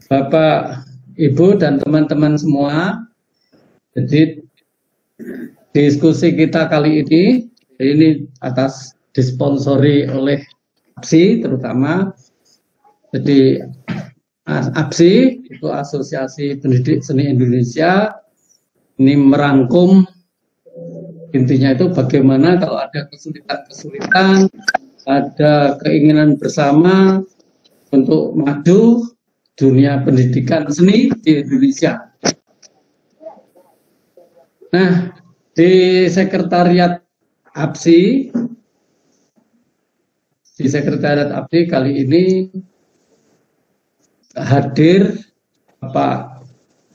Bapak, Ibu, dan teman-teman semua. Jadi diskusi kita kali ini atas disponsori oleh APSI terutama. Jadi APSI itu Asosiasi Pendidik Seni Indonesia, ini merangkum intinya itu bagaimana kalau ada kesulitan-kesulitan, ada keinginan bersama untuk maju dunia pendidikan seni di Indonesia. Nah, di sekretariat APSI kali ini hadir Bapak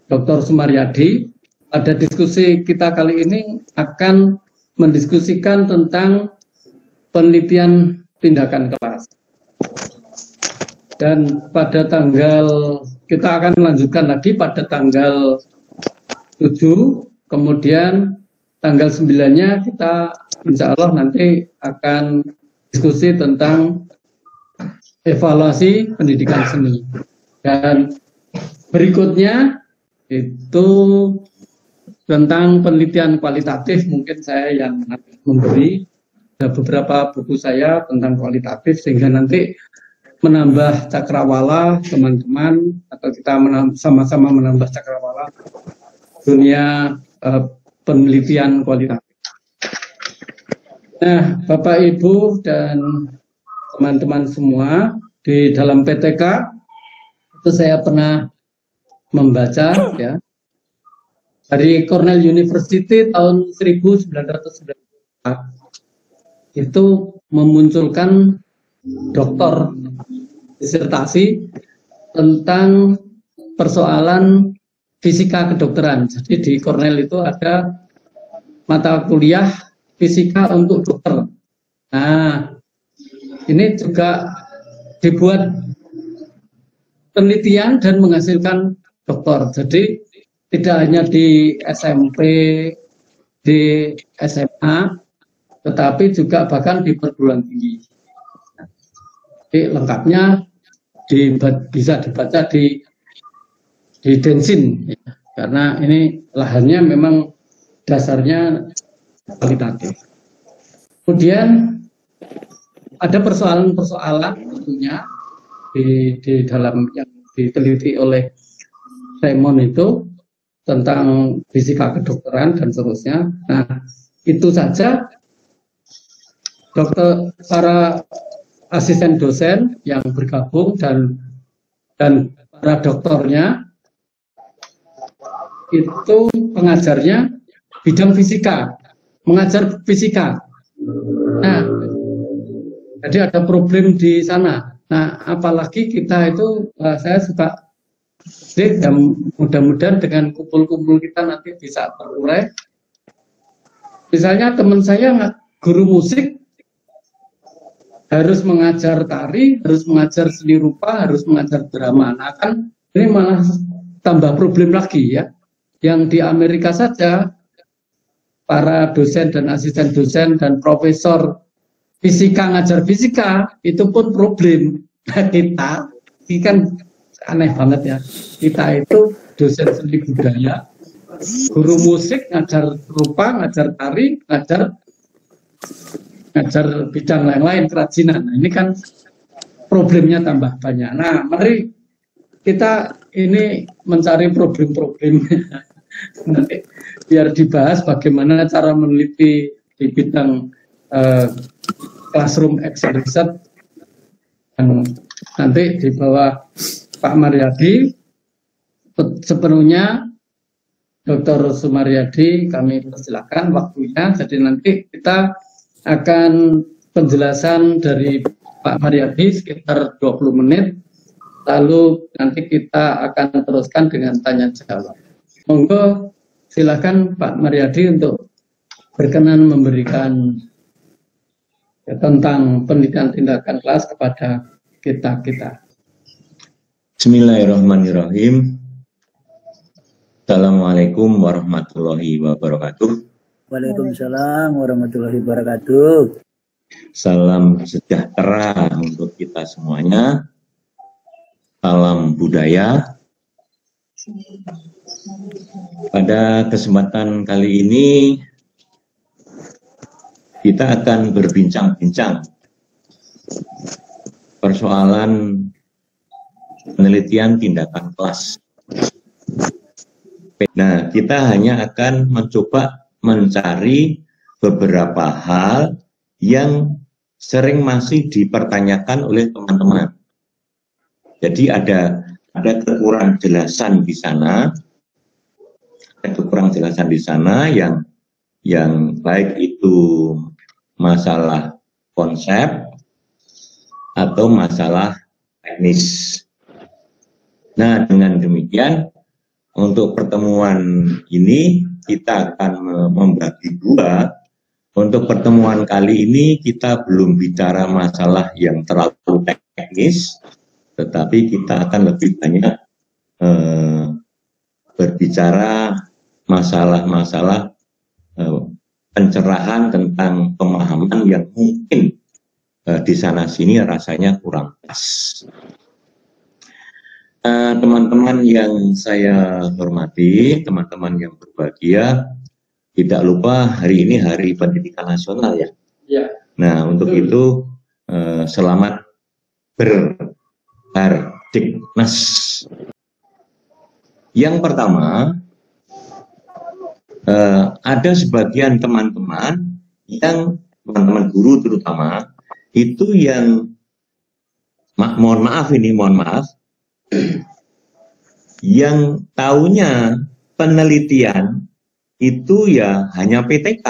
Dr. Sumaryadi. Pada diskusi kita kali ini akan mendiskusikan tentang penelitian tindakan kelas. Dan pada kita akan melanjutkan lagi pada tanggal 7, kemudian tanggal 9-nya kita insya Allah nanti akan diskusi tentang evaluasi pendidikan seni. Dan berikutnya itu tentang penelitian kualitatif, mungkin saya yang memberi beberapa buku saya tentang kualitatif sehingga nanti menambah cakrawala teman-teman, atau kita sama-sama menambah cakrawala dunia penelitian kualitatif. Nah, Bapak Ibu dan teman-teman semua, di dalam PTK itu saya pernah membaca ya dari Cornell University tahun 1994 itu memunculkan doktor disertasi tentang persoalan fisika kedokteran. Jadi di Cornell itu ada mata kuliah fisika untuk dokter. Nah, ini juga dibuat penelitian dan menghasilkan dokter. Jadi tidak hanya di SMP, di SMA, tetapi juga bahkan di perguruan tinggi. Jadi lengkapnya bisa dibaca di Densin, ya, karena ini lahannya memang dasarnya kualitatif. Kemudian ada persoalan-persoalan tentunya di dalam yang diteliti oleh Raymond itu tentang fisika kedokteran dan seterusnya. Nah, itu saja para asisten dosen yang bergabung dan para doktornya itu pengajarnya bidang fisika, mengajar fisika. Nah, jadi ada problem di sana. Nah, apalagi kita itu, saya suka dan mudah-mudahan dengan kumpul-kumpul kita nanti bisa terurai. Misalnya teman saya guru musik harus mengajar tari, harus mengajar seni rupa, harus mengajar drama. Nah, kan ini malah tambah problem lagi ya. Yang di Amerika saja para dosen dan asisten dosen dan profesor fisika ngajar fisika itu pun problem. Nah, kita ini kan aneh banget ya. Kita itu dosen seni budaya, guru musik, ngajar rupa, ngajar tari, ngajar bidang lain-lain, kerajinan. Nah, ini kan problemnya tambah banyak. Nah, mari kita ini mencari problem-problemnya. Nanti biar dibahas bagaimana cara meneliti di bidang classroom excel research yang nanti di bawah Pak Maryadi. Sepenuhnya Dr. Sumaryadi kami persilakan waktunya. Jadi nanti kita akan penjelasan dari Pak Maryadi sekitar 20 menit. Lalu nanti kita akan teruskan dengan tanya jawab. Monggo silakan Pak Maryadi untuk berkenan memberikan tentang pendidikan tindakan kelas kepada kita. Bismillahirrahmanirrahim. Assalamualaikum warahmatullahi wabarakatuh. Waalaikumsalam warahmatullahi wabarakatuh. Salam sejahtera untuk kita semuanya. Salam budaya. Pada kesempatan kali ini kita akan berbincang-bincang persoalan penelitian tindakan kelas. Nah, kita hanya akan mencoba mencari beberapa hal yang sering masih dipertanyakan oleh teman-teman. Jadi ada kekurang jelasan di sana, yang baik itu masalah konsep atau masalah teknis. Nah, dengan demikian untuk pertemuan ini kita akan membagi dua. Untuk pertemuan kali ini kita belum bicara masalah yang terlalu teknis, tetapi kita akan lebih banyak berbicara masalah-masalah pencerahan tentang pemahaman yang mungkin di sana sini rasanya kurang pas. Teman-teman yang saya hormati, teman-teman yang berbahagia, tidak lupa hari ini Hari Pendidikan Nasional ya. Ya. Nah, untuk itu selamat berhardiknas. Yang pertama, ada sebagian teman-teman yang teman-teman guru terutama itu yang mohon maaf yang taunya penelitian itu ya hanya PTK.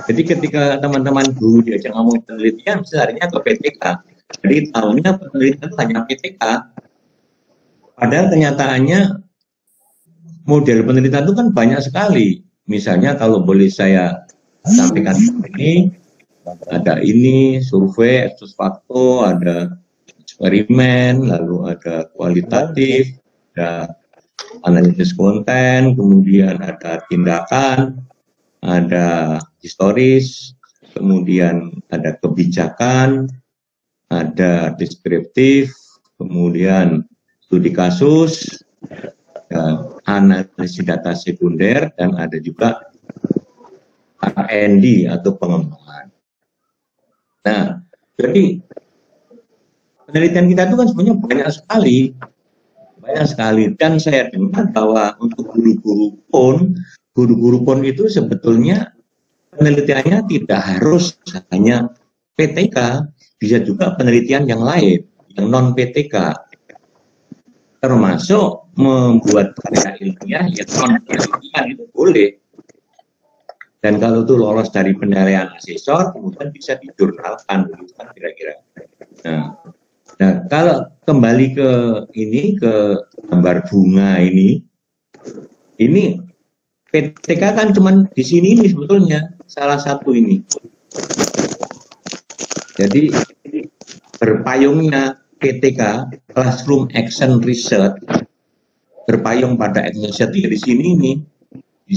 Jadi ketika teman-teman guru diajak ngomong penelitian, seharusnya ke PTK. Jadi tahunya penelitian itu hanya PTK. Padahal kenyataannya model penelitian itu kan banyak sekali. Misalnya kalau boleh saya sampaikan ini, ada ini survei, ex facto, ada eksperimen, lalu ada kualitatif, ada analisis konten, kemudian ada tindakan, ada historis, kemudian ada kebijakan, ada deskriptif, kemudian studi kasus, analisis data sekunder, dan ada juga R&D atau pengembangan. Nah, jadi penelitian kita itu kan sebenarnya banyak sekali, dan saya dengar bahwa untuk guru-guru pun itu sebetulnya penelitiannya tidak harus hanya PTK, bisa juga penelitian yang lain, yang non PTK, termasuk membuat karya ilmiah yang non penelitian itu boleh. Dan kalau itu lolos dari penilaian asesor, kemudian bisa dijurnalkan, kira-kira. Nah, kalau kembali ke gambar bunga ini PTK kan cuma di sini ini sebetulnya salah satu ini. Jadi berpayungnya PTK, Classroom Action Research, berpayung pada action research di sini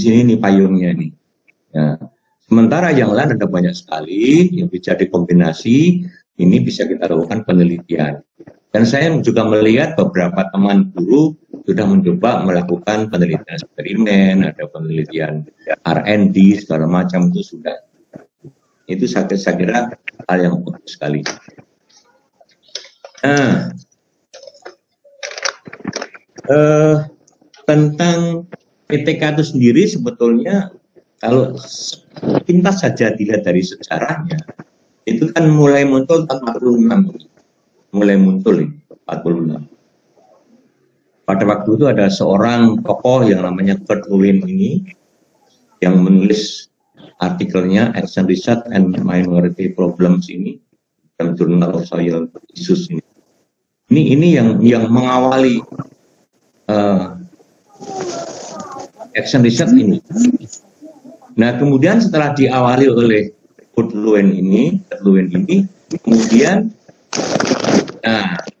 ini payungnya ini. Nah, sementara yang lain ada banyak sekali yang bisa dikombinasi. Ini bisa kita lakukan penelitian. Dan saya juga melihat beberapa teman guru sudah mencoba melakukan penelitian eksperimen, ada penelitian R&D, segala macam itu sudah. Itu saya kira hal yang bagus sekali. Nah, tentang PTK itu sendiri sebetulnya kalau pintas saja dilihat dari sejarahnya, itu kan mulai muncul tahun 46. Pada waktu itu ada seorang tokoh yang namanya Kurt Lewin ini yang menulis artikelnya Action Research and Minority Problems ini dalam Journal of Social Issues ini. Ini yang mengawali Action Research ini. Nah, kemudian setelah diawali oleh Kurt Lewin ini, kemudian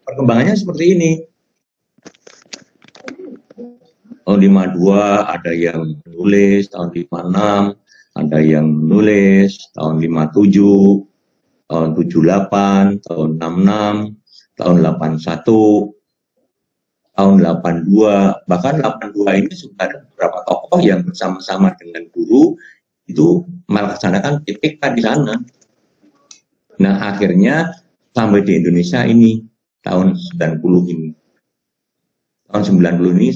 perkembangannya seperti ini. Tahun 52 ada yang nulis, tahun 56 ada yang nulis, tahun 57, tahun 78, tahun 66, tahun 81, tahun 82, bahkan 82 ini sudah ada beberapa tokoh yang bersama-sama dengan guru itu melaksanakan PTK di sana. Nah, akhirnya sampai di Indonesia ini tahun 90 ini. Tahun 90 ini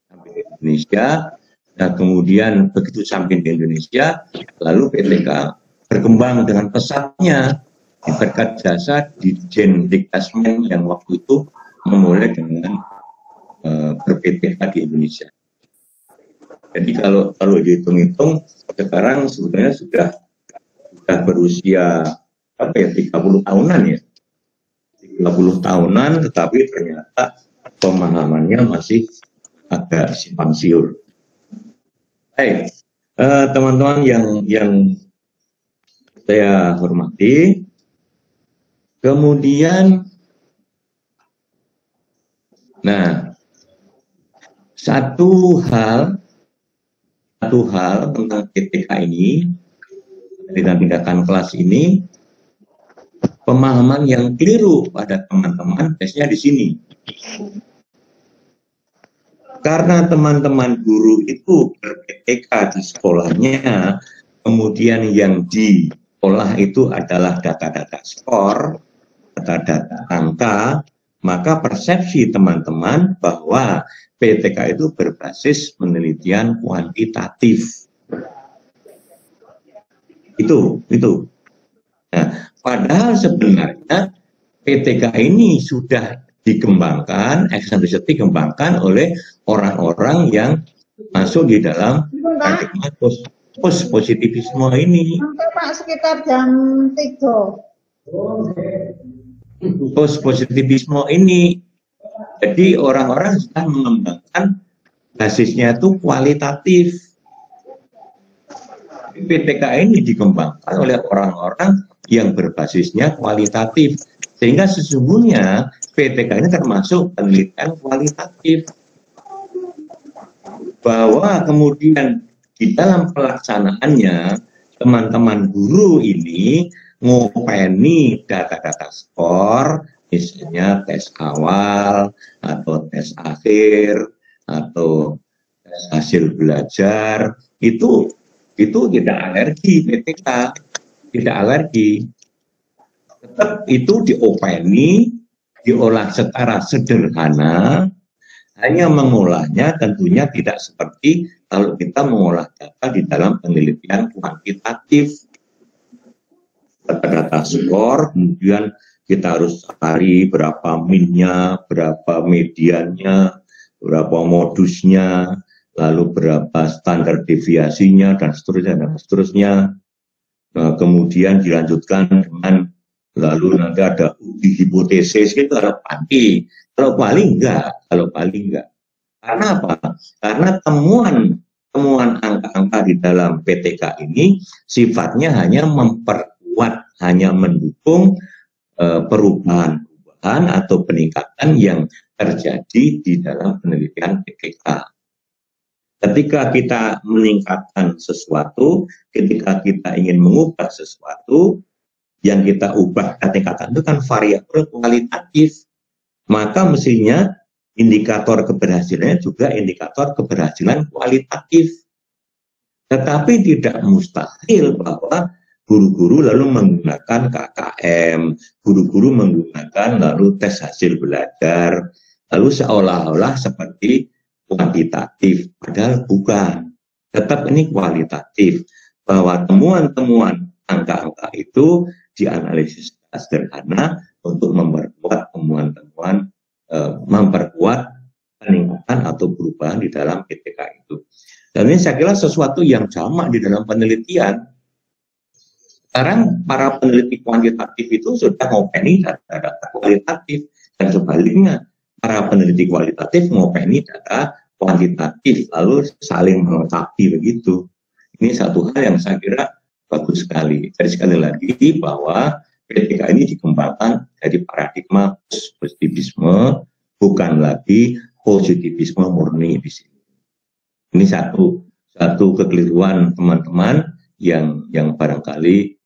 sampai di Indonesia. Nah, kemudian begitu sampai di Indonesia, lalu PTK berkembang dengan pesatnya berkat jasa Ditjen Diktasmen yang waktu itu memulai dengan ber-PTK di Indonesia. Jadi kalau dihitung-hitung sekarang sebenarnya sudah berusia 30 tahunan ya. 30 tahunan, tetapi ternyata pemahamannya masih agak simpang siur. Baik, teman-teman yang saya hormati, kemudian, nah, satu hal tentang PTK ini, dengan tindakan kelas ini, pemahaman yang keliru pada teman-teman biasanya di sini. Karena teman-teman guru itu ber-PTK di sekolahnya, kemudian yang diolah itu adalah data-data skor, data-data angka, maka persepsi teman-teman bahwa PTK itu berbasis penelitian kuantitatif. Itu. Nah, padahal sebenarnya PTK ini sudah dikembangkan, action research dikembangkan oleh orang-orang yang masuk di dalam paradigma positivisme ini. Pak, sekitar jam 3. Positivisme ini. Jadi orang-orang sudah mengembangkan basisnya itu kualitatif. PTK ini dikembangkan oleh orang-orang yang berbasisnya kualitatif. Sehingga sesungguhnya PTK ini termasuk penelitian kualitatif. Bahwa kemudian di dalam pelaksanaannya, teman-teman guru ini ngopeni data-data skor, misalnya tes awal, atau tes akhir, atau tes hasil belajar, itu tidak alergi PTK, tidak alergi. Tetap itu diopeni, diolah secara sederhana, hanya mengolahnya tentunya tidak seperti kalau kita mengolah data di dalam penelitian kuantitatif. Data-data skor, kemudian kita harus cari berapa minnya, berapa mediannya, berapa modusnya, lalu berapa standar deviasinya, dan seterusnya. Nah, kemudian dilanjutkan dengan lalu nanti ada uji hipotesis, itu kalau paling enggak. Karena apa? Karena temuan angka-angka di dalam PTK ini sifatnya hanya memperkuat, hanya mendukung perubahan atau peningkatan yang terjadi di dalam penelitian PTK. Ketika kita meningkatkan sesuatu, ketika kita ingin mengubah sesuatu, yang kita ubah tingkatan itu kan variabel kualitatif. Maka mestinya indikator keberhasilannya juga indikator keberhasilan kualitatif. Tetapi tidak mustahil bahwa guru-guru lalu menggunakan KKM, guru-guru menggunakan lalu tes hasil belajar, lalu seolah-olah seperti kuantitatif, padahal bukan. Tetap ini kualitatif, bahwa temuan-temuan angka-angka itu dianalisis sederhana untuk memperkuat temuan-temuan, memperkuat peningkatan atau perubahan di dalam PTK itu. Dan ini saya kira sesuatu yang jamak di dalam penelitian. Sekarang para peneliti kuantitatif itu sudah ngopeni data-data kualitatif, dan sebaliknya para peneliti kualitatif ngopeni data kuantitatif, lalu saling melengkapi begitu. Ini satu hal yang saya kira bagus sekali. Jadi sekali lagi bahwa PTK ini dikembangkan dari paradigma positivisme, bukan lagi positivisme murni di sini. Ini satu kekeliruan teman-teman yang barangkali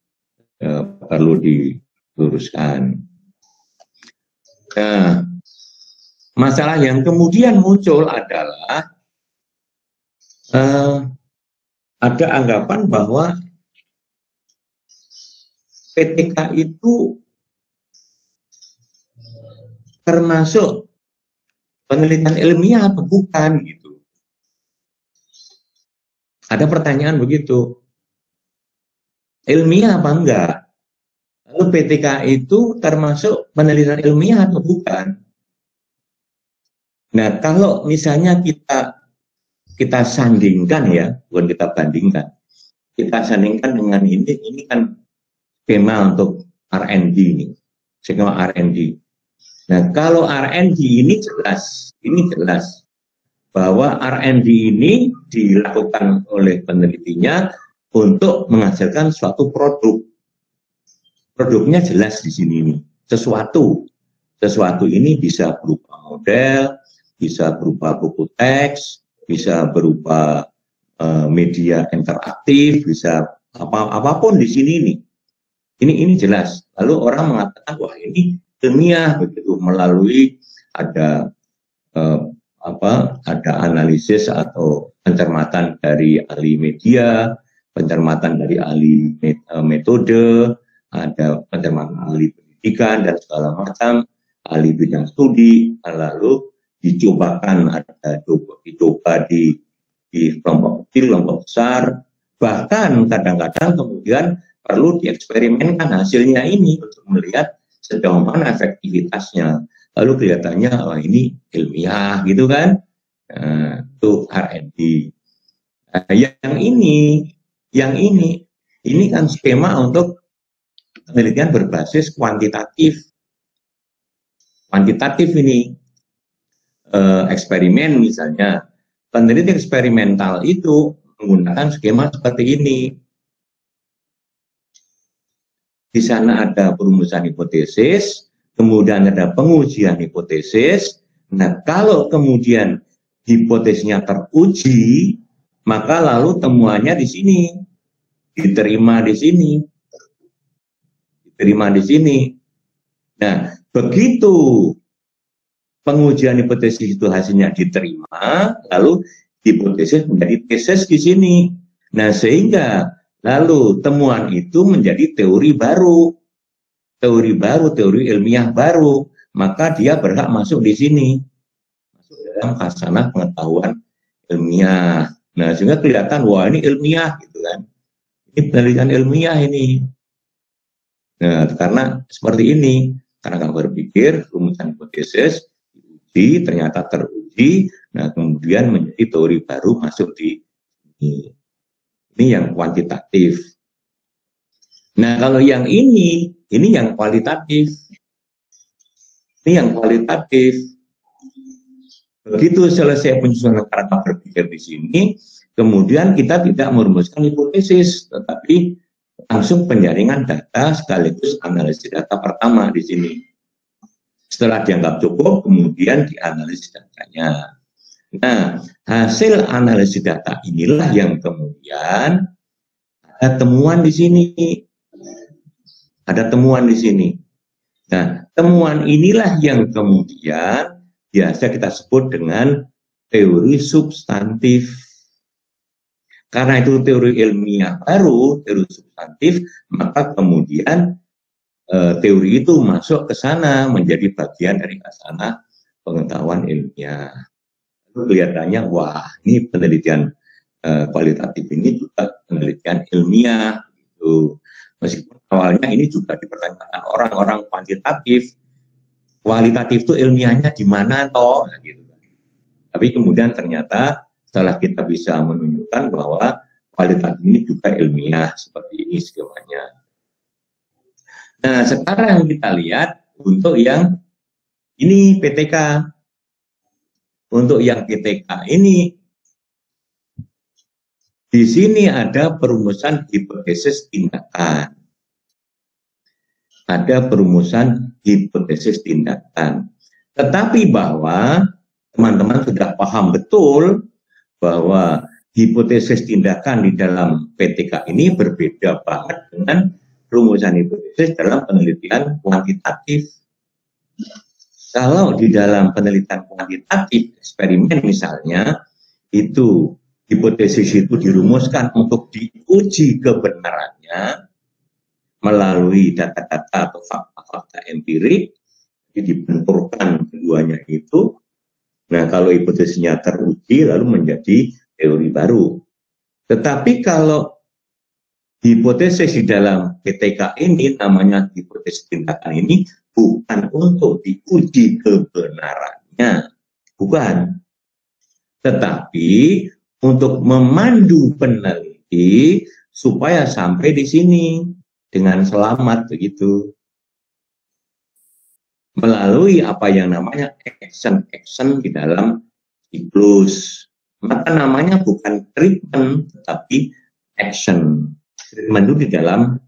perlu diluruskan. Nah, masalah yang kemudian muncul adalah ada anggapan bahwa PTK itu termasuk penelitian ilmiah atau bukan gitu. Ada pertanyaan begitu. Ilmiah apa enggak? Lalu PTK itu termasuk penelitian ilmiah atau bukan? Nah, kalau misalnya kita sandingkan ya, bukan kita bandingkan. Kita sandingkan dengan ini kan skema untuk R&D ini. Skema R&D. Nah, kalau R&D ini jelas bahwa R&D ini dilakukan oleh penelitinya untuk menghasilkan suatu produk. Produknya jelas di sini nih. Sesuatu ini bisa berupa model, bisa berupa buku teks, bisa berupa media interaktif, bisa apapun di sini nih. Ini jelas. Lalu orang mengatakan wah ini ilmiah begitu melalui ada analisis atau pencermatan dari ahli media, pencermatan dari ahli metode, ada pencermatan ahli pendidikan dan segala macam, ahli bidang studi, lalu dicoba di kelompok kecil, kelompok besar, bahkan kadang-kadang kemudian perlu dieksperimenkan hasilnya ini untuk melihat sejauh mana efektivitasnya. Lalu kelihatannya oh, ini ilmiah gitu kan, itu R&D. Yang ini kan skema untuk penelitian berbasis kuantitatif. Kuantitatif ini eksperimen misalnya, penelitian eksperimental itu menggunakan skema seperti ini. Di sana ada perumusan hipotesis, kemudian ada pengujian hipotesis. Nah, kalau kemudian hipotesisnya teruji, maka lalu temuannya di sini, diterima di sini. Nah, begitu pengujian hipotesis itu hasilnya diterima, lalu hipotesis menjadi tesis di sini. Nah, sehingga lalu temuan itu menjadi teori baru, teori ilmiah baru, maka dia berhak masuk di sini, masuk dalam khasanah pengetahuan ilmiah. Nah, sehingga kelihatan wah ini ilmiah gitu kan, ini penelitian ilmiah ini. Nah, karena seperti ini, karena kamu berpikir rumusan hipotesis diuji, ternyata teruji, nah kemudian menjadi teori baru masuk di sini. Ini yang kuantitatif. Nah, kalau yang ini yang kualitatif. Ini yang kualitatif. Begitu selesai penyusunan kerangka berpikir di sini, kemudian kita tidak merumuskan hipotesis, tetapi langsung penjaringan data sekaligus analisis data pertama di sini. Setelah dianggap cukup, kemudian dianalisis datanya. Nah, hasil analisis data inilah yang kemudian ada temuan di sini. Ada temuan di sini. Nah, temuan inilah yang kemudian biasa kita sebut dengan teori substantif. Karena itu teori ilmiah baru, teori substantif, maka kemudian teori itu masuk ke sana menjadi bagian dari khasanah pengetahuan ilmiah. Kelihatannya wah ini penelitian kualitatif ini juga penelitian ilmiah gitu. Meskipun awalnya ini juga dipertanyakan orang-orang kuantitatif, kualitatif itu ilmiahnya di mana toh gitu. Tapi kemudian ternyata setelah kita bisa menunjukkan bahwa kualitatif ini juga ilmiah, seperti ini skemanya. Nah, sekarang kita lihat untuk yang ini PTK. Untuk yang PTK ini, di sini ada perumusan hipotesis tindakan. Ada perumusan hipotesis tindakan. Tetapi bahwa teman-teman sudah paham betul bahwa hipotesis tindakan di dalam PTK ini berbeda banget dengan rumusan hipotesis dalam penelitian kuantitatif. Kalau di dalam penelitian kuantitatif eksperimen misalnya, itu hipotesis itu dirumuskan untuk diuji kebenarannya melalui data-data atau fakta-fakta empirik, dibenturkan keduanya itu. Nah, kalau hipotesisnya teruji lalu menjadi teori baru. Tetapi kalau hipotesis di dalam PTK ini, namanya hipotesis tindakan ini, bukan untuk diuji kebenarannya, bukan. Tetapi untuk memandu peneliti supaya sampai di sini dengan selamat begitu. Melalui apa yang namanya action di dalam siklus. Maka namanya bukan treatment, tetapi action. Treatment itu di dalam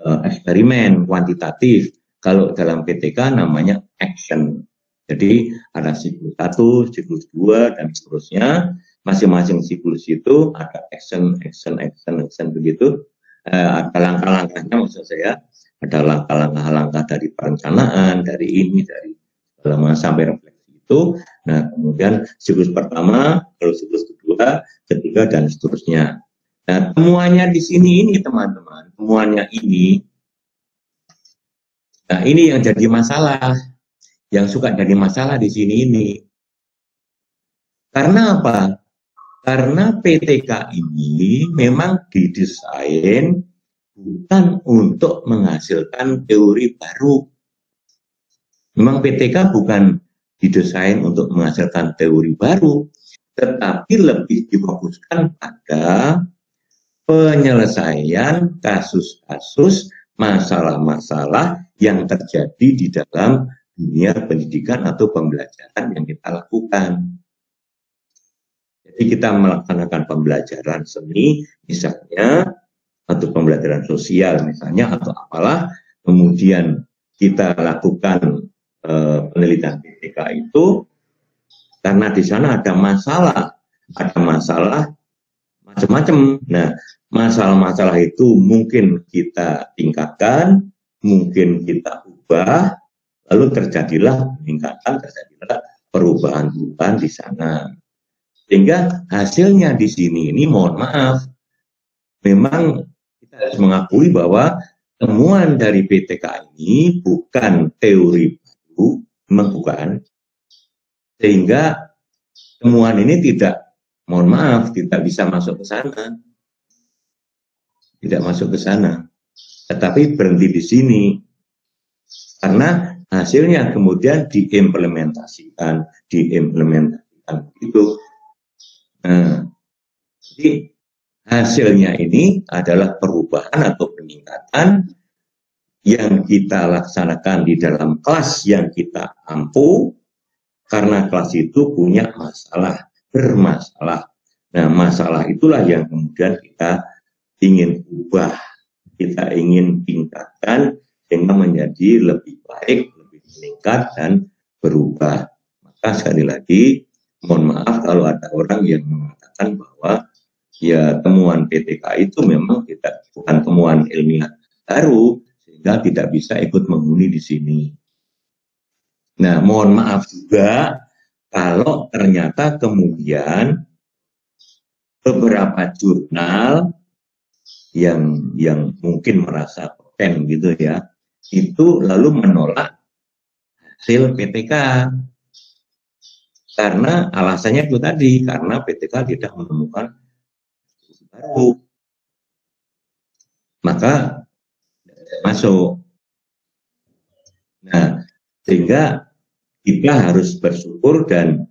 eksperimen kuantitatif. Kalau dalam PTK namanya action. Jadi ada siklus 1, siklus 2, dan seterusnya. Masing-masing siklus itu ada action begitu. Ada langkah-langkahnya maksud saya. Ada langkah-langkah dari perencanaan, dari ini, dari sampai refleksi itu. Nah, kemudian siklus pertama, lalu siklus kedua, ketiga, dan seterusnya. Nah, temuannya di sini ini teman-teman, temuannya ini. Nah, ini yang jadi masalah, yang suka jadi masalah di sini ini. Karena apa? Karena PTK ini memang didesain bukan untuk menghasilkan teori baru. Memang PTK bukan didesain untuk menghasilkan teori baru, tetapi lebih difokuskan pada penyelesaian kasus-kasus masalah-masalah yang terjadi di dalam dunia pendidikan atau pembelajaran yang kita lakukan. Jadi kita melaksanakan pembelajaran seni misalnya, atau pembelajaran sosial misalnya, atau apalah, kemudian kita lakukan penelitian PTK itu karena di sana ada masalah macam-macam. Nah, masalah-masalah itu mungkin kita tingkatkan, mungkin kita ubah, lalu terjadilah peningkatan, terjadilah perubahan-perubahan di sana. Sehingga hasilnya di sini ini, mohon maaf, memang kita harus mengakui bahwa temuan dari PTK ini bukan teori baru, memang bukan. Sehingga temuan ini tidak, mohon maaf, tidak bisa masuk ke sana. Tidak masuk ke sana. Tetapi berhenti di sini. Karena hasilnya kemudian diimplementasikan itu. Nah, jadi hasilnya ini adalah perubahan atau peningkatan yang kita laksanakan di dalam kelas yang kita ampu, karena kelas itu punya masalah, bermasalah. Nah, masalah itulah yang kemudian kita ingin ubah, kita ingin tingkatkan sehingga menjadi lebih baik, lebih meningkat, dan berubah. Maka sekali lagi, mohon maaf kalau ada orang yang mengatakan bahwa ya temuan PTK itu memang bukan temuan ilmiah baru, sehingga tidak bisa ikut menghuni di sini. Nah, mohon maaf juga kalau ternyata kemudian beberapa jurnal yang mungkin merasa keren gitu ya, itu lalu menolak hasil PTK. Karena alasannya itu tadi, karena PTK tidak menemukan baru, maka masuk. Nah, sehingga kita harus bersyukur dan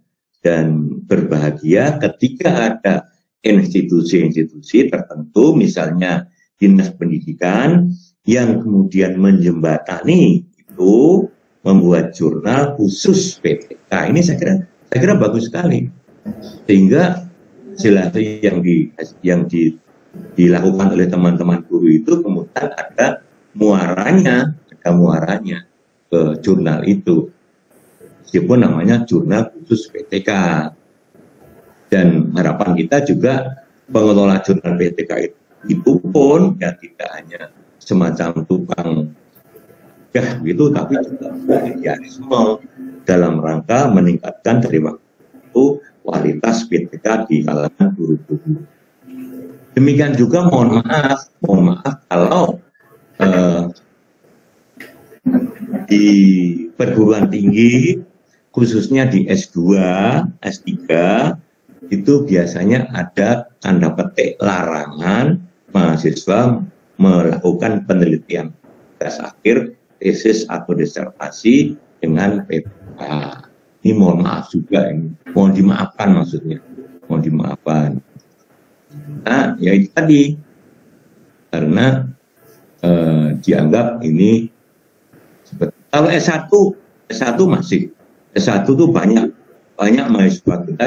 berbahagia ketika ada institusi-institusi tertentu, misalnya Dinas Pendidikan, yang kemudian menjembatani itu, membuat jurnal khusus PTK. Ini saya kira bagus sekali, sehingga hasil yang dilakukan oleh teman-teman guru itu kemudian ada muaranya ke jurnal itu, meskipun namanya jurnal khusus PTK. Dan harapan kita juga pengelola jurnal PTK itu pun ya tidak hanya semacam tukang gitu, tapi juga idealisme dalam rangka meningkatkan dari waktu kualitas PTK di kalangan guru-guru. Demikian juga mohon maaf kalau di perguruan tinggi, khususnya di S2, S3, itu biasanya ada tanda petik larangan mahasiswa melakukan penelitian tugas akhir, tesis atau disertasi dengan PTK. Ini mohon maaf juga, ini mohon dimaafkan maksudnya, mohon dimaafkan. Nah, ya itu tadi, karena dianggap ini kalau S1 masih S1 tuh banyak mahasiswa kita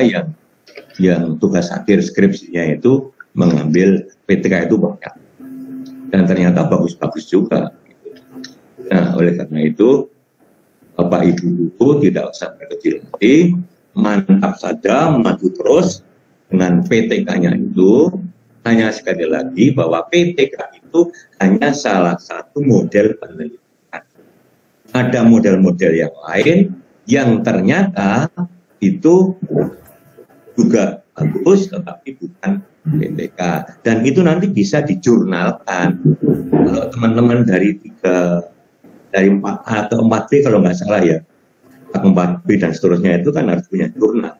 yang tugas akhir skripsinya itu mengambil PTK itu banyak dan ternyata bagus-bagus juga. Nah, oleh karena itu Bapak Ibu guru tidak usah berkecil hati, mantap saja maju terus dengan PTK-nya itu. Hanya sekali lagi bahwa PTK itu hanya salah satu model penelitian. Ada model-model yang lain yang ternyata itu juga bagus tetapi bukan PTK. Dan itu nanti bisa dijurnalkan. Kalau teman-teman dari 4A atau 4B kalau nggak salah ya, 4B dan seterusnya itu kan harus punya jurnal.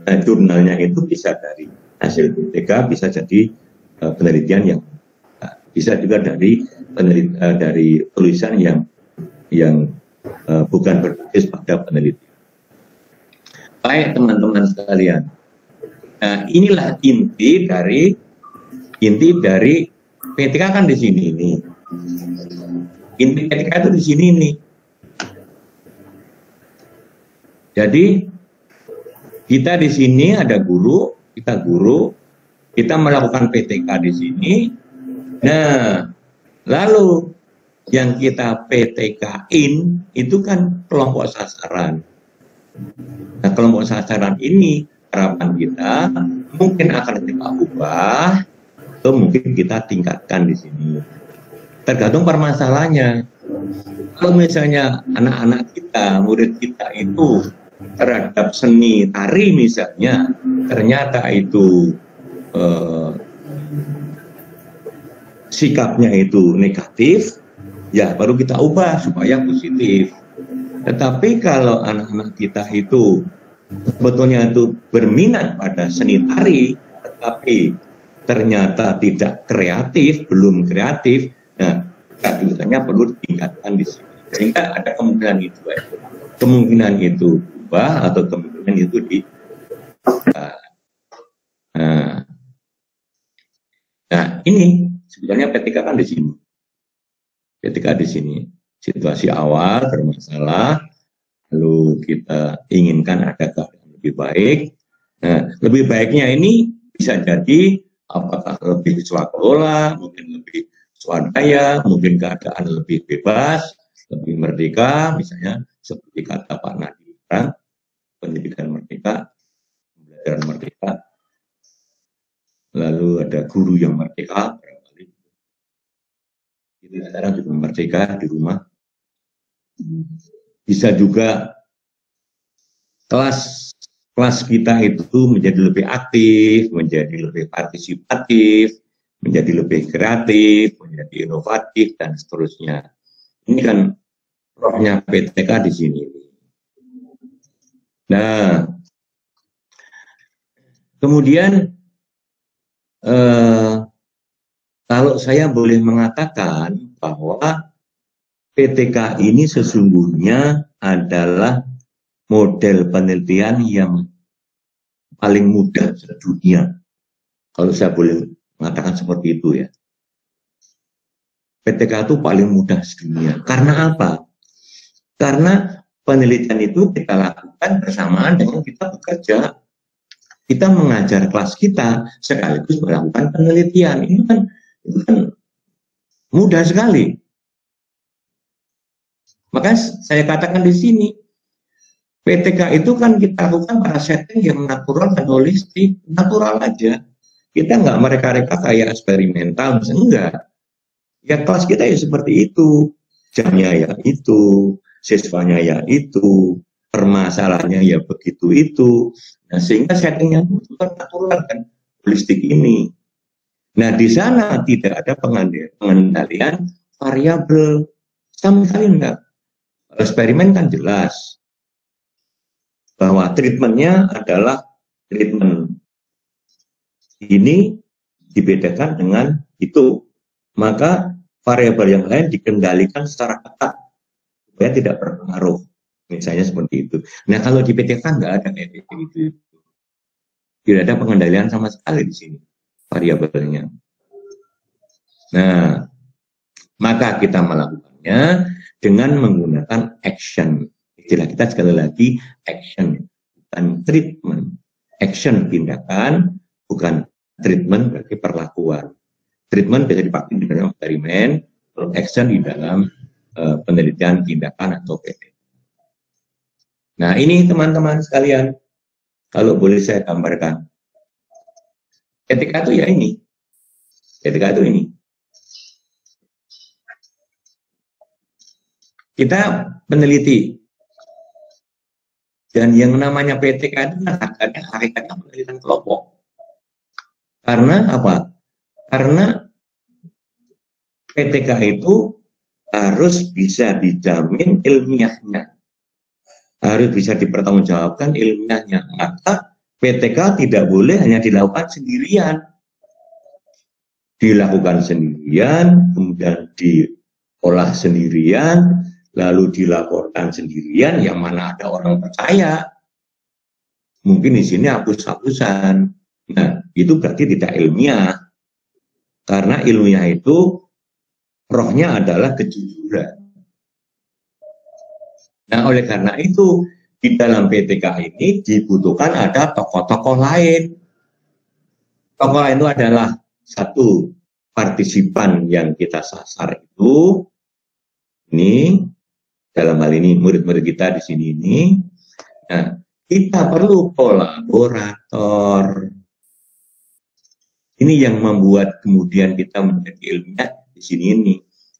Nah, jurnalnya itu bisa dari hasil PTK, bisa jadi penelitian yang bisa juga dari tulisan yang bukan berbasis pada penelitian. Baik teman-teman sekalian, nah, inilah inti dari PTK kan di sini nih. Inti PTK itu di sini nih. Jadi kita di sini ada guru, kita melakukan PTK di sini. Nah, lalu yang kita PTK-in itu kan kelompok sasaran. Nah, kelompok sasaran ini harapan kita mungkin akan kita ubah atau mungkin kita tingkatkan di sini. Tergantung permasalahannya. Kalau misalnya anak-anak kita, murid kita itu terhadap seni tari misalnya, ternyata itu sikapnya itu negatif, ya baru kita ubah supaya positif. Tetapi kalau anak-anak kita itu sebetulnya itu berminat pada seni tari, tetapi ternyata tidak kreatif, belum kreatif, nah kreativitasnya perlu ditingkatkan di sini. Sehingga ada kemungkinan itu, kemungkinan itu ubah atau kemungkinan itu di. Nah, ini sebenarnya PTK kan di sini. PTK di sini. Situasi awal bermasalah, lalu kita inginkan ada keadaan lebih baik. Nah, lebih baiknya ini bisa jadi apakah lebih swakelola, mungkin lebih swadaya, mungkin keadaan lebih bebas, lebih merdeka, misalnya seperti kata Pak Nadiem, pendidikan merdeka, pembelajaran merdeka. Lalu ada guru yang merdeka, barangkali. Jadi sekarang juga merdeka di rumah. Bisa juga kelas kita itu menjadi lebih aktif, menjadi lebih partisipatif, menjadi lebih kreatif, menjadi inovatif, dan seterusnya. Ini kan rohnya PTK di sini. Nah, kemudian kalau saya boleh mengatakan bahwa PTK ini sesungguhnya adalah model penelitian yang paling mudah sedunia. Kalau saya boleh mengatakan seperti itu ya. PTK itu paling mudah sedunia. Karena apa? Karena penelitian itu kita lakukan bersamaan dengan kita bekerja. Kita mengajar kelas kita sekaligus melakukan penelitian. Itu kan mudah sekali. Maka saya katakan di sini, PTK itu kan kita lakukan pada setting yang natural dan holistik. Natural aja. Kita nggak mereka-reka kayak eksperimental, misalnya enggak. Ya kelas kita ya seperti itu. Jamnya ya itu, siswanya ya itu, permasalahannya ya begitu itu. Nah, sehingga settingnya itu natural kan, holistik ini. Nah, di sana tidak ada pengendalian variabel sama sekali enggak. Eksperimen kan jelas bahwa treatmentnya adalah treatment ini dibedakan dengan itu, maka variabel yang lain dikendalikan secara ketat supaya tidak berpengaruh, misalnya seperti itu. Nah, kalau di PT kan nggak ada kayak gitu, tidak ada pengendalian sama sekali di sini variabelnya. Nah, maka kita melakukannya dengan menggunakan action. Istilah kita sekali lagi action, bukan treatment. Action tindakan, bukan treatment berarti perlakuan. Treatment bisa dipakai di dalam eksperimen, action di dalam penelitian tindakan atau PT. Nah, ini teman-teman sekalian, kalau boleh saya gambarkan. Etika itu ya ini. Etika itu ini. Kita peneliti. Dan yang namanya PTK itu hakikatnya penelitian kelompok. Karena apa? Karena PTK itu harus bisa dijamin ilmiahnya. Harus bisa dipertanggungjawabkan ilmiahnya. Maka PTK tidak boleh hanya dilakukan sendirian. Dilakukan sendirian, kemudian diolah sendirian, lalu dilaporkan sendirian, yang mana ada orang percaya. Mungkin di sini hapus-hapusan. Nah, itu berarti tidak ilmiah. Karena ilmiah itu rohnya adalah kejujuran. Nah, oleh karena itu di dalam PTK ini dibutuhkan ada tokoh-tokoh lain. Tokoh lain itu adalah satu partisipan yang kita sasar itu, ini dalam hal ini murid-murid kita di sini ini. Nah, kita perlu kolaborator. Ini yang membuat kemudian kita menjadi ilmiah di sini ini.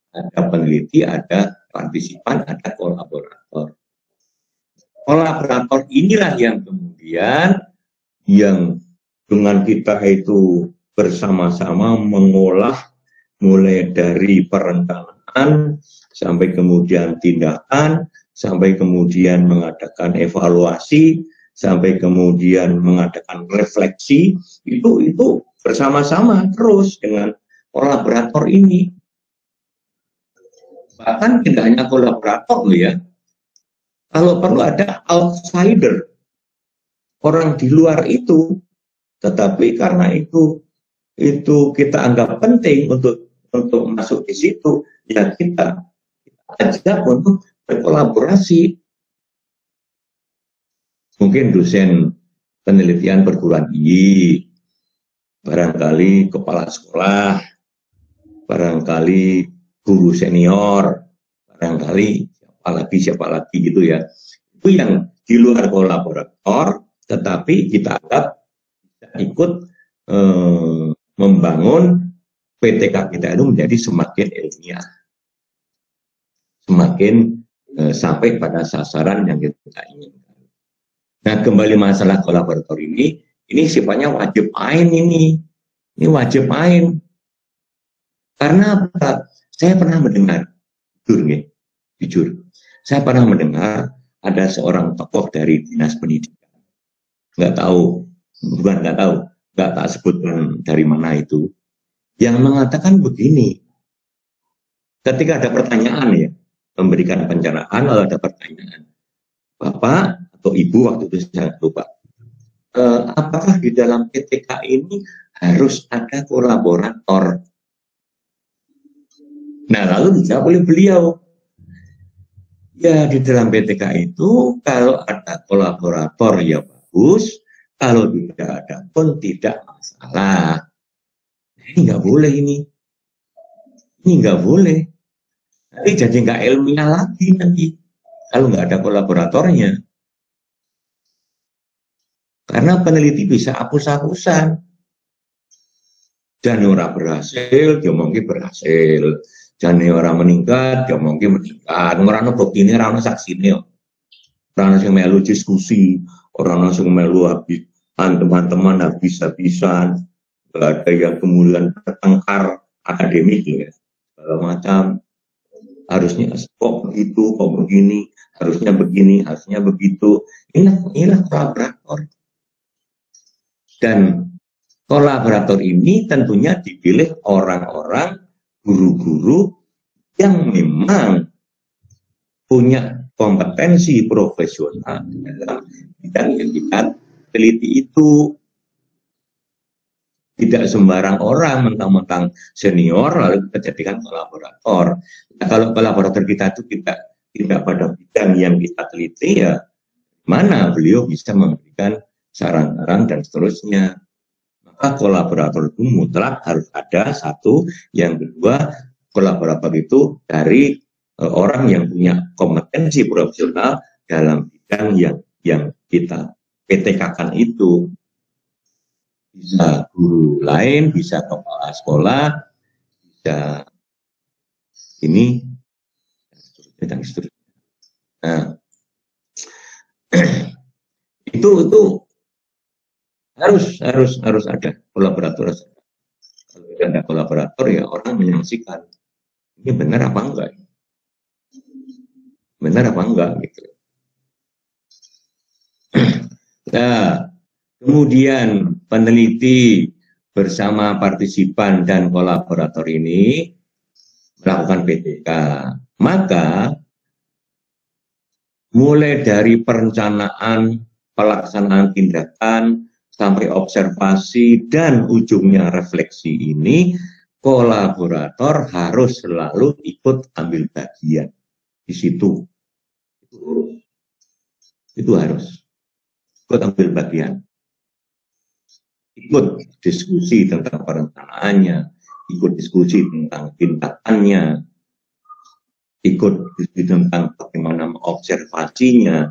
Ada peneliti, ada partisipan, ada kolaborator. Kolaborator inilah yang kemudian yang dengan kita itu bersama-sama mengolah mulai dari perencanaan sampai kemudian tindakan, sampai kemudian mengadakan evaluasi, sampai kemudian mengadakan refleksi, itu bersama-sama terus dengan kolaborator ini. Bahkan tidak hanya kolaborator loh ya, kalau perlu ada outsider, orang di luar itu, tetapi karena itu kita anggap penting untuk masuk di situ, ya kita ajak untuk berkolaborasi. Mungkin dosen penelitian perguruan tinggi, barangkali kepala sekolah, barangkali guru senior, barangkali siapa lagi gitu ya. Itu yang di luar kolaborator, tetapi kita anggap ikut membangun PTK kita itu menjadi semakin ilmiah, semakin sampai pada sasaran yang kita inginkan. Nah, kembali masalah kolaborator ini sifatnya wajib ain ini wajib ain. Karena apa? Saya pernah mendengar, jujur, saya pernah mendengar ada seorang tokoh dari dinas pendidikan, nggak tak sebutkan dari mana itu, yang mengatakan begini, ketika ada pertanyaan ya, memberikan pencerahan, lalu ada pertanyaan, Bapak atau Ibu waktu itu saya lupa, apakah di dalam PTK ini harus ada kolaborator? Nah, lalu dijawab oleh beliau, ya di dalam PTK itu kalau ada kolaborator ya bagus, kalau tidak ada pun tidak masalah. Ini nggak boleh ini nggak boleh. Nanti jadi nggak ilmiah lagi nanti kalau nggak ada kolaboratornya. Karena peneliti bisa hapus-hapusan. Dan orang berhasil, dia mungkin berhasil. Dan orang meningkat, dia mungkin meningkat. Orang bukti ini, orang saksi ini. orang yang melu diskusi, orang yang melu habis teman-teman habis-habisan, nggak ada yang kemudian bertengkar akademik ya, segala macam. Harusnya kok begitu, kok begini, harusnya begini, harusnya begitu. Inilah kolaborator. Dan kolaborator ini tentunya dipilih orang-orang, guru-guru yang memang punya kompetensi profesional dalam bidang yang kita teliti itu. Tidak sembarang orang mentang-mentang senior lalu kita jadikan kolaborator. Nah, kalau kolaborator kita itu tidak pada bidang yang kita teliti, ya mana beliau bisa memberikan saran-saran dan seterusnya. Maka kolaborator itu mutlak harus ada satu. Yang kedua, kolaborator itu dari orang yang punya kompetensi profesional dalam bidang yang kita PTK-kan itu. Bisa guru lain, bisa kepala sekolah, bisa ini dan seterusnya. Nah, itu harus ada kolaborator. Kalau tidak ada kolaborator, ya orang menyaksikan ini benar apa enggak, gitu. Nah, kemudian peneliti bersama partisipan dan kolaborator ini melakukan PTK. Maka mulai dari perencanaan, pelaksanaan tindakan, sampai observasi dan ujungnya refleksi ini, kolaborator harus selalu ikut ambil bagian di situ. Itu harus ikut ambil bagian. Ikut diskusi tentang perencanaannya, ikut diskusi tentang tindakannya, ikut diskusi tentang bagaimana mengobservasinya,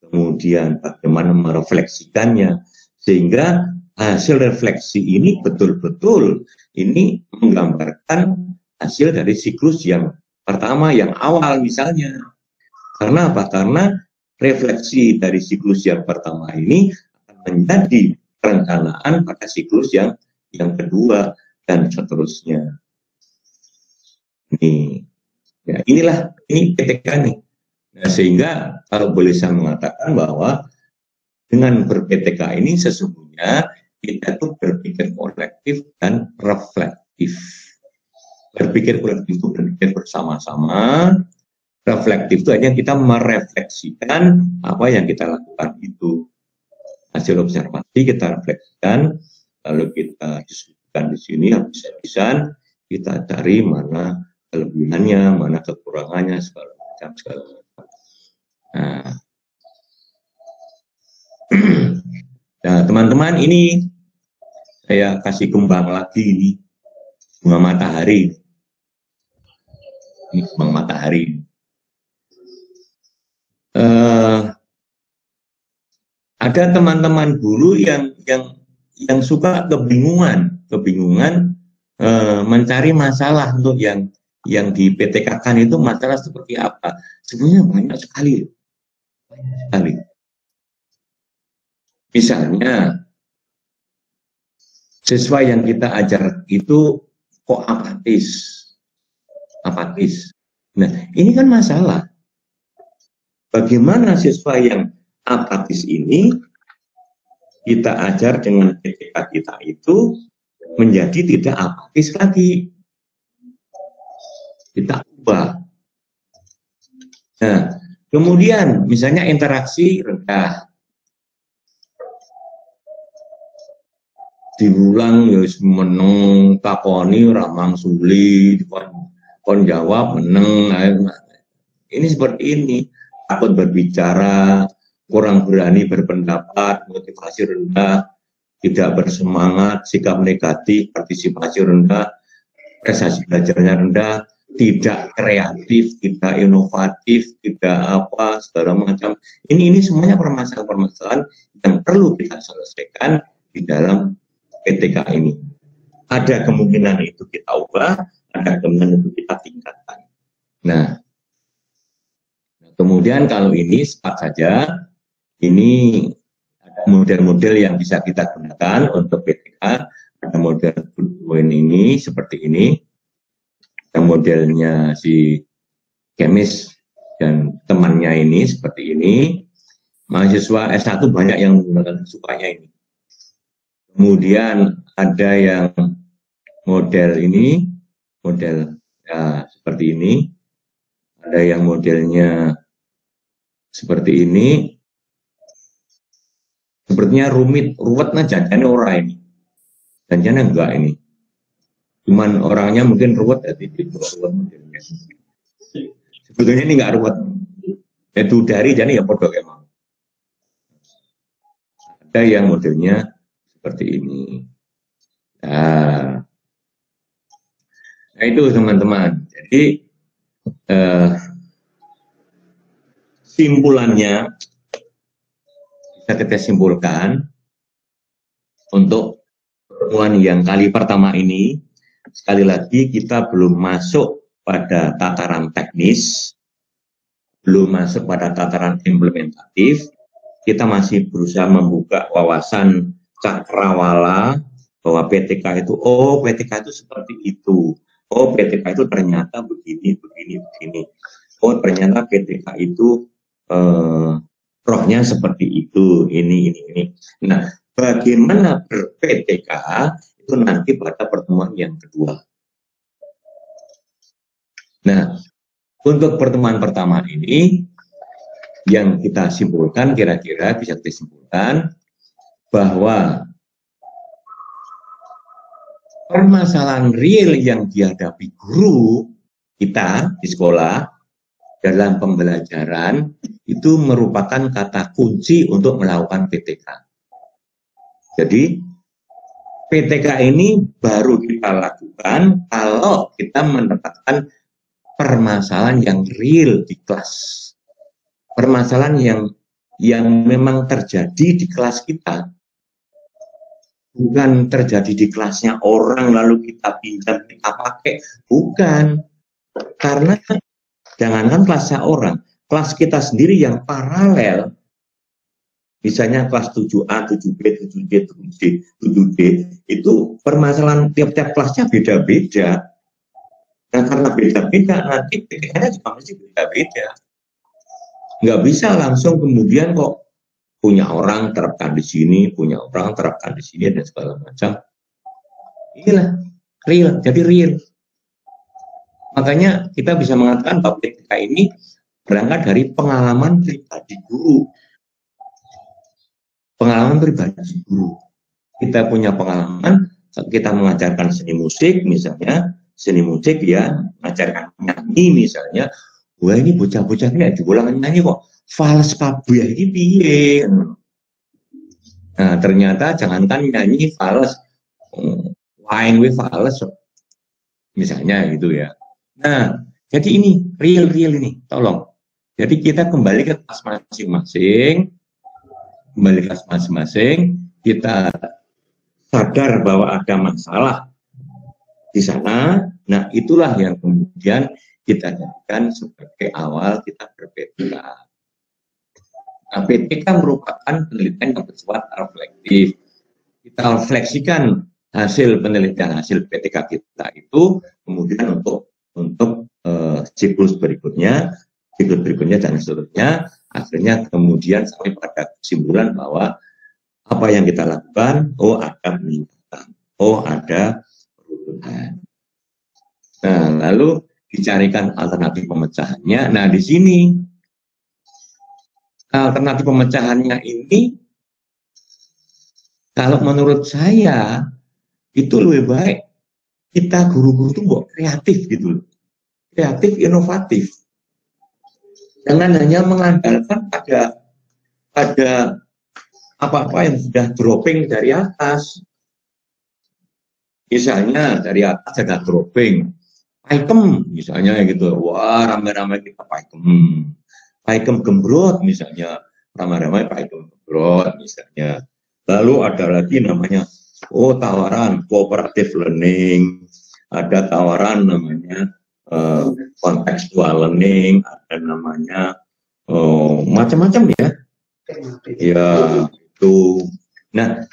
kemudian bagaimana merefleksikannya, sehingga hasil refleksi ini betul-betul ini menggambarkan hasil dari siklus yang pertama, yang awal misalnya. Karena apa? Karena refleksi dari siklus yang pertama ini akan menjadi perencanaan pada siklus yang kedua dan seterusnya. Inilah PTK nih. Nah, sehingga kalau boleh saya mengatakan bahwa dengan ber-PTK ini sesungguhnya kita tuh berpikir kolektif dan reflektif. Berpikir kolektif itu berpikir bersama-sama. Reflektif itu hanya kita merefleksikan apa yang kita lakukan itu. Hasil observasi kita refleksikan, lalu kita diskusikan di sini habis-habisan, kita cari mana kelebihannya, mana kekurangannya, segala macam. Nah, teman-teman, ini saya kasih kembang lagi ini, bunga matahari. Ini kembang matahari. Ada teman-teman guru yang suka kebingungan mencari masalah untuk yang di PTK-kan itu masalah seperti apa. Sebenarnya banyak sekali. Misalnya siswa yang kita ajar itu kok apatis. Nah, ini kan masalah. Bagaimana siswa yang apatis ini kita ajar dengan PTK kita itu menjadi tidak apatis lagi. Kita ubah. Nah, kemudian misalnya interaksi rendah. Diulang ya meneng takoni ramang suli kon jawab meneng. Ini seperti ini, takut berbicara, kurang berani berpendapat, motivasi rendah, tidak bersemangat, sikap negatif, partisipasi rendah, prestasi belajarnya rendah, tidak kreatif, tidak inovatif, tidak apa, segala macam. Ini semuanya permasalahan-permasalahan yang perlu kita selesaikan di dalam PTK ini. Ada kemungkinan itu kita ubah, ada kemungkinan itu kita tingkatkan. Nah, Kemudian kalau ini cepat saja, ini ada model-model yang bisa kita gunakan untuk PTK. Ada model Goodwin ini seperti ini. Ada modelnya si Kemis dan temannya ini seperti ini. Mahasiswa S1 banyak yang menggunakan sukanya ini. Kemudian ada yang model ini, model ya, seperti ini. Ada yang modelnya seperti ini. Sepertinya ruwet nah janjiannya orang ini. Janjiannya enggak ini. Cuman orangnya mungkin ruwet ya, modelnya. Sebetulnya ini enggak ruwet. Itu dari jadi ya podo emang. Ada yang modelnya seperti ini. Nah itu teman-teman. Jadi simpulannya bisa kita simpulkan untuk pertemuan yang kali pertama ini, sekali lagi kita belum masuk pada tataran teknis, belum masuk pada tataran implementatif. Kita masih berusaha membuka wawasan cakrawala bahwa PTK itu, oh PTK itu seperti itu, oh PTK itu ternyata begini. Oh ternyata PTK itu rohnya seperti itu, ini. Nah, bagaimana ber-PTK itu nanti pada pertemuan yang kedua. Nah, untuk pertemuan pertama ini, yang kita simpulkan, kira-kira bisa kita simpulkan, bahwa permasalahan real yang dihadapi guru kita di sekolah, dalam pembelajaran, itu merupakan kata kunci untuk melakukan PTK. Jadi, PTK ini baru kita lakukan kalau kita mendapatkan permasalahan yang real di kelas. Permasalahan yang memang terjadi di kelas kita. Bukan terjadi di kelasnya orang, lalu kita pinjam, kita pakai. Bukan. Karena jangankan kelasnya orang, kelas kita sendiri yang paralel, misalnya kelas 7A, 7B, 7C, 7D, itu permasalahan tiap-tiap kelasnya beda-beda. Nah, karena beda-beda, nanti PTK-nya juga mesti beda-beda. Nggak bisa langsung kemudian kok punya orang terapkan di sini, punya orang terapkan di sini, dan segala macam. Inilah real, jadi real. Makanya kita bisa mengatakan bahwa PTK ini berangkat dari pengalaman pribadi guru. Pengalaman pribadi guru. Kita punya pengalaman, kita mengajarkan seni musik misalnya, seni musik ya, mengajarkan nyanyi misalnya, wah ini bocah-bocah ini diulang nyanyi kok, fals kabeh ini piye. Nah ternyata jangankan nyanyi fals, wine with fals, misalnya gitu ya. Nah, jadi ini real ini, tolong. Jadi kita kembali ke kelas masing-masing, kita sadar bahwa ada masalah di sana. Nah, itulah yang kemudian kita jadikan sebagai awal kita ber-PTK. Nah, PTK merupakan penelitian yang bersifat reflektif. Kita refleksikan hasil penelitian, hasil PTK kita itu kemudian untuk siklus berikutnya dan seterusnya, akhirnya kemudian sampai pada kesimpulan bahwa apa yang kita lakukan, oh ada peningkatan, oh ada perubahan. Nah, lalu dicarikan alternatif pemecahannya. Nah, di sini alternatif pemecahannya ini, kalau menurut saya itu lebih baik kita guru-guru itu kreatif gitu loh. Kreatif, inovatif. Jangan hanya mengandalkan pada apa-apa yang sudah dropping dari atas. Misalnya dari atas ada dropping, Paikem misalnya gitu. Wah, ramai-ramai kita Paikem gembrot misalnya. Ramai-ramai Paikem gembrot misalnya. Lalu ada lagi namanya, tawaran cooperative learning. Ada tawaran namanya contextual learning, ada namanya macam-macam ya. Ya, itu. Nah,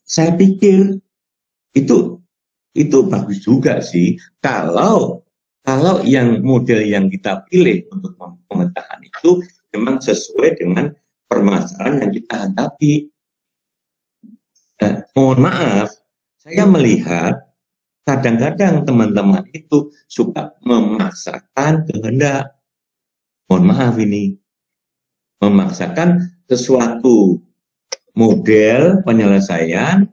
saya pikir itu bagus juga sih kalau yang model yang kita pilih untuk pemetaan itu memang sesuai dengan permasalahan yang kita hadapi. Mohon maaf, saya melihat kadang-kadang teman-teman itu suka memaksakan kehendak. Mohon maaf ini, memaksakan sesuatu model penyelesaian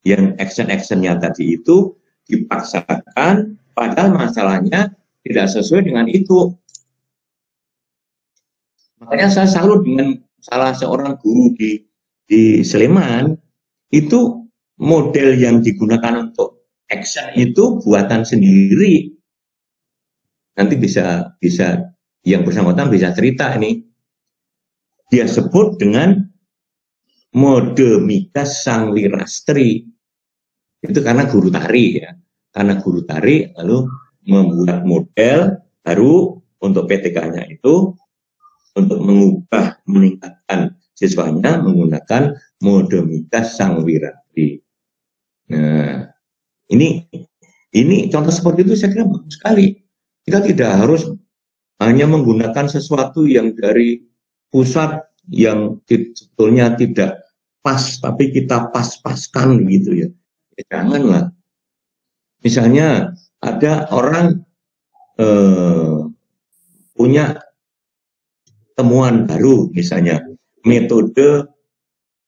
yang action-actionnya tadi itu dipaksakan, padahal masalahnya tidak sesuai dengan itu. Makanya saya salut dengan salah seorang guru di Sleman, itu model yang digunakan untuk action itu buatan sendiri. Nanti bisa yang bersangkutan bisa cerita ini. Dia sebut dengan mode Mikas Sang Wirastri. Itu karena guru tari ya. Karena guru tari lalu membuat model baru untuk PTK-nya itu untuk mengubah, meningkatkan siswanya menggunakan mode Mikas Sang Wirastri. Nah, ini contoh seperti itu saya kira bagus sekali. Kita tidak harus hanya menggunakan sesuatu yang dari pusat yang sebetulnya tidak pas, tapi kita pas-paskan gitu ya. Janganlah. Misalnya ada orang punya temuan baru, misalnya metode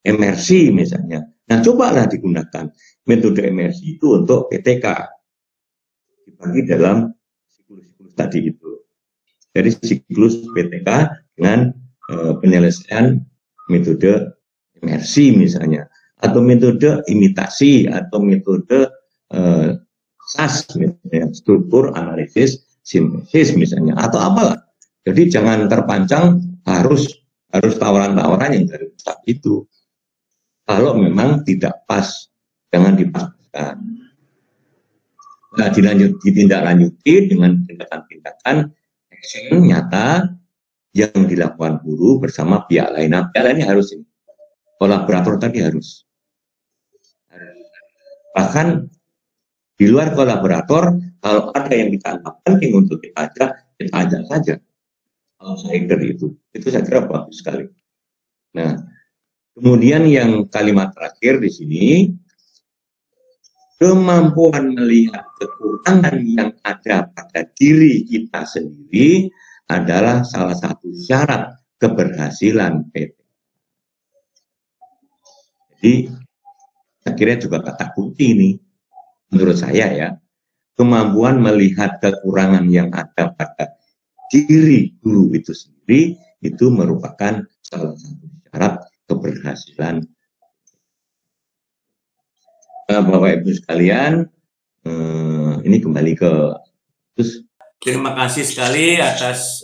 MRC misalnya. Nah, cobalah digunakan metode MRC itu untuk PTK. Dibagi dalam siklus-siklus tadi itu. Dari siklus PTK dengan penyelesaian metode MRC misalnya, atau metode imitasi, atau metode SAS misalnya, struktur analisis sintesis misalnya, atau apalah. Jadi jangan terpancang harus tawaran-tawaran yang dari pusat itu. Kalau memang tidak pas, jangan dipaksakan. Nah, ditindaklanjuti dengan tindakan-tindakan action nyata yang dilakukan guru bersama pihak lain. Nah, pihak lainnya harus ini. Kolaborator tadi harus. Bahkan di luar kolaborator, kalau ada yang kita anggap penting untuk kita ajak saja. Outsider itu saya kira bagus sekali. Nah, kemudian yang kalimat terakhir di sini, kemampuan melihat kekurangan yang ada pada diri kita sendiri adalah salah satu syarat keberhasilan PT. Jadi, saya kira juga kata kunci ini, menurut saya ya, kemampuan melihat kekurangan yang ada pada diri guru itu sendiri, itu merupakan salah satu syarat keberhasilan. Bapak Ibu sekalian, ini kembali ke terus. Terima kasih sekali atas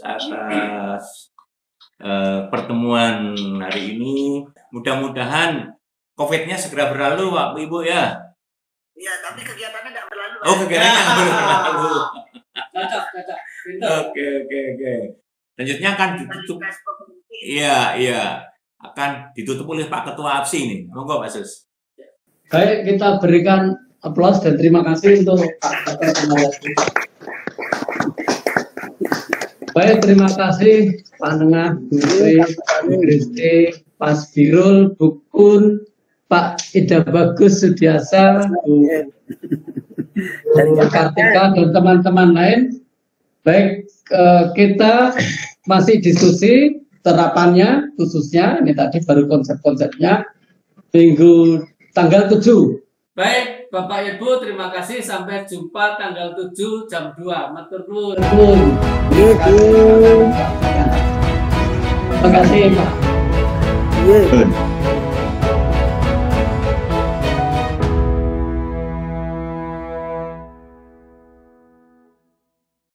pertemuan hari ini. Mudah-mudahan COVID-nya segera berlalu, Pak Ibu ya. Iya, tapi kegiatannya tidak berlalu. Oh, kegiatannya tidak berlalu. Oke. Selanjutnya akan ditutup. Iya. Akan ditutup oleh Pak Ketua APSI ini. Monggo, Pak Sus. Baik, kita berikan aplaus dan terima kasih untuk Pak Ketua APSI. Baik, terima kasih Pak Nengah, Bu Kristi, Pak Birul, Bu Kun, Pak Ida Bagus Sudiasa, Bu Kartika, dan teman-teman lain. Baik, kita masih diskusi terapannya, khususnya ini tadi baru konsep-konsepnya minggu tanggal 7. Baik, Bapak Ibu, terima kasih. Sampai jumpa tanggal 7 jam 2. Matur nuwun. Terima kasih, Pak.